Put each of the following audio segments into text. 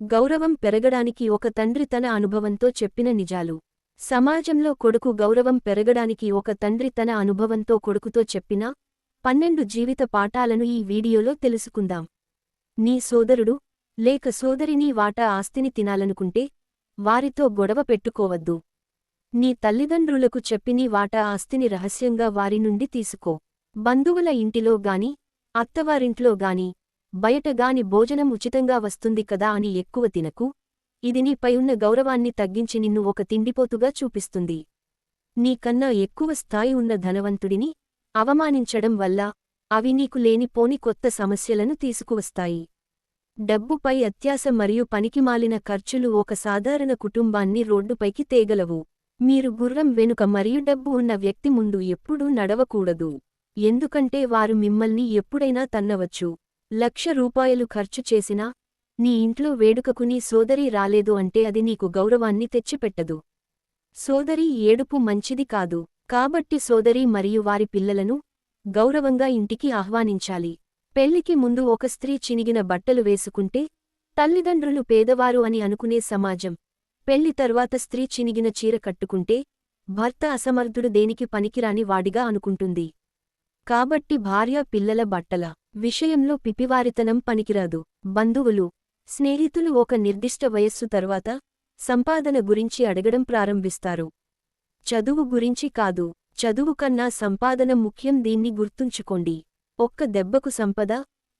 గౌరవం పెరగడానికి ఒక తండ్రి తన అనుభవంతో చెప్పిన నిజాలు. సమాజంలో కొడుకు గౌరవం పెరగడానికి ఒక తండ్రి తన అనుభవంతో కొడుకుతో చెప్పిన 12 జీవిత పాఠాలను ఈ వీడియోలో తెలుసుకుందాం. నీ సోదరుడు లేక సోదరి నీ వాటా ఆస్తిని తినాలనుకుంటే వారితో గొడవ పెట్టుకోవద్దు. నీ తల్లిదండ్రులకు చెప్పి నీ వాటా ఆస్తిని రహస్యంగా వారి నుండి తీసుకో. బంధువుల ఇంటిలో గాని అత్తవారింట్లో గాని బయటగాని భోజనం ఉచితంగా వస్తుంది కదా అని ఎక్కువ తినకు. ఇది నీపై ఉన్న గౌరవాన్ని తగ్గించి నిన్ను ఒక తిండిపోతుగా చూపిస్తుంది. నీకన్నా ఎక్కువ స్థాయి ఉన్న ధనవంతుడిని అవమానించడం వల్ల అవి నీకు లేనిపోని కొత్త సమస్యలను తీసుకువస్తాయి. డబ్బుపై అత్యాశ మరియు పనికిమాలిన ఖర్చులు ఒక సాధారణ కుటుంబాన్ని రోడ్డుపైకి తేగలవు. మీరు గుర్రం వెనుక మరియు డబ్బు ఉన్న వ్యక్తి ముందు ఎప్పుడూ నడవకూడదు. ఎందుకంటే వారు మిమ్మల్ని ఎప్పుడైనా తన్నవచ్చు. ₹1,00,000 ఖర్చు చేసినా నీ ఇంట్లో వేడుకకు నీ సోదరి రాలేదు అంటే అది నీకు గౌరవాన్ని తెచ్చిపెట్టదు. సోదరి ఏడుపు మంచిది కాదు. కాబట్టి సోదరి మరియు వారి పిల్లలను గౌరవంగా ఇంటికి ఆహ్వానించాలి. పెళ్లికి ముందు ఒక స్త్రీ చినిగిన బట్టలు వేసుకుంటే తల్లిదండ్రులు పేదవారు అని అనుకునే సమాజం. పెళ్లి తర్వాత స్త్రీ చినిగిన చీర కట్టుకుంటే భర్త అసమర్థుడు దేనికి పనికిరాని వాడిగా అనుకుంటుంది. కాబట్టి భార్య పిల్లల బట్టల విషయంలో పిపివారితనం పనికిరాదు. బంధువులు స్నేహితులు ఒక నిర్దిష్ట వయస్సు తర్వాత సంపాదన గురించి అడగడం ప్రారంభిస్తారు. చదువు గురించి కాదు, చదువు కన్నా సంపాదన ముఖ్యం. దీన్ని గుర్తుంచుకోండి. ఒక్క దెబ్బకు సంపద,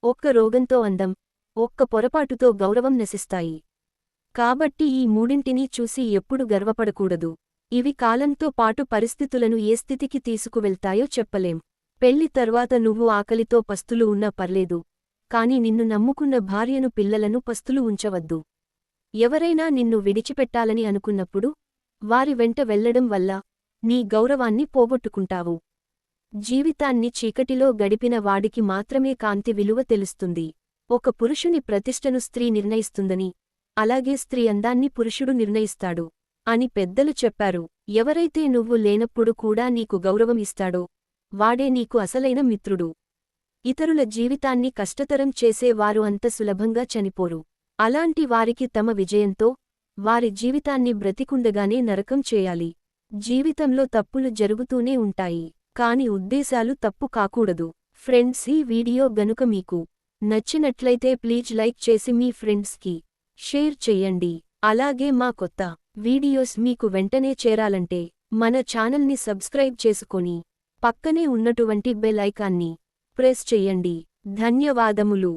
ఒక్క రోగంతో అందం, ఒక్క పొరపాటుతో గౌరవం నశిస్తాయి. కాబట్టి ఈ మూడింటినీ చూసి ఎప్పుడు గర్వపడకూడదు. ఇవి కాలంతో పాటు పరిస్థితులను ఏ స్థితికి తీసుకువెళ్తాయో చెప్పలేం. పెళ్లి తర్వాత నువ్వు ఆకలితో పస్తులు ఉన్నా పర్లేదు, కాని నిన్ను నమ్ముకున్న భార్యను పిల్లలను పస్తులు ఉంచవద్దు. ఎవరైనా నిన్ను విడిచిపెట్టాలని అనుకున్నప్పుడు వారి వెంట వెళ్లడం వల్ల నీ గౌరవాన్ని పోగొట్టుకుంటావు. జీవితాన్ని చీకటిలో గడిపిన వాడికి మాత్రమే కాంతి విలువ తెలుస్తుంది. ఒక పురుషుని ప్రతిష్టను స్త్రీ నిర్ణయిస్తుందని, అలాగే స్త్రీ అందాన్ని పురుషుడు నిర్ణయిస్తాడు అని పెద్దలు చెప్పారు. ఎవరైతే నువ్వు లేనప్పుడు కూడా నీకు గౌరవం ఇస్తాడో వాడే నీకు అసలైన మిత్రుడు. ఇతరుల జీవితాన్ని కష్టతరం చేసే వారు అంత సులభంగా చనిపోరు. అలాంటి వారికి తమ విజయంతో వారి జీవితాన్ని బ్రతికుండగానే నరకం చేయాలి. జీవితంలో తప్పులు జరుగుతూనే ఉంటాయి, కాని ఉద్దేశాలు తప్పు కాకూడదు. ఫ్రెండ్స్, ఈ వీడియో గనుక మీకు నచ్చినట్లయితే ప్లీజ్ లైక్ చేసి మీ ఫ్రెండ్స్కి షేర్ చెయ్యండి. అలాగే మా కొత్త వీడియోస్ మీకు వెంటనే చేరాలంటే మన ఛానల్ని సబ్స్క్రైబ్ చేసుకొని పక్కనే ఉన్నటువంటి బెల్ ఐకాన్ని ప్రెస్ చెయ్యండి. ధన్యవాదములు.